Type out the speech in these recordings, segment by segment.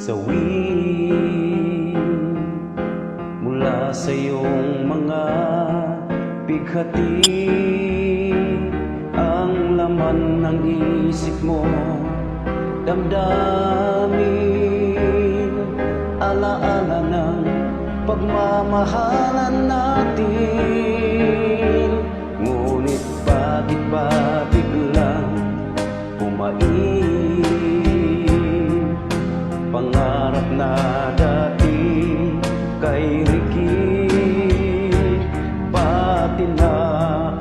sawi mula sa iyong mga bighati. Ang laman ng isip mo, damdamin, alaala ng pagmamahalan natin. Ngunit bakit ba biglang pumain pangarap na dati kay Ricky? Pati na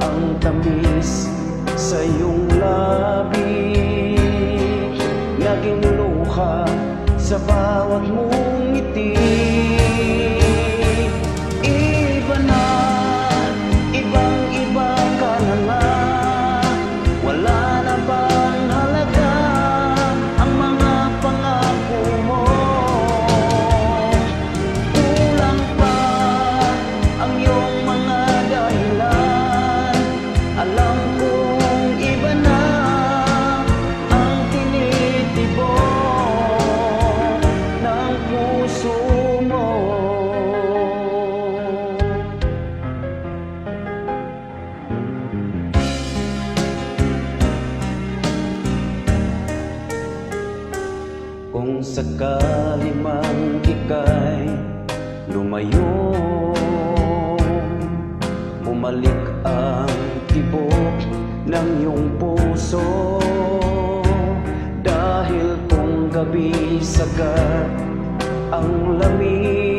ang tamis sa iyong labi, naging luha sa bawat mong ngiti. Iba na, ibang-iba ka na nga. Wala na bang halaga ang mga pangako mo? Kulang pa ang iyong mga dahilan. Alam kong iba na ang tinitibok ng puso mo. Kung sakali man ika'y lumayo, bumalik ang tibok ng iyong puso. Dahil kung gabi sagad ang lamig,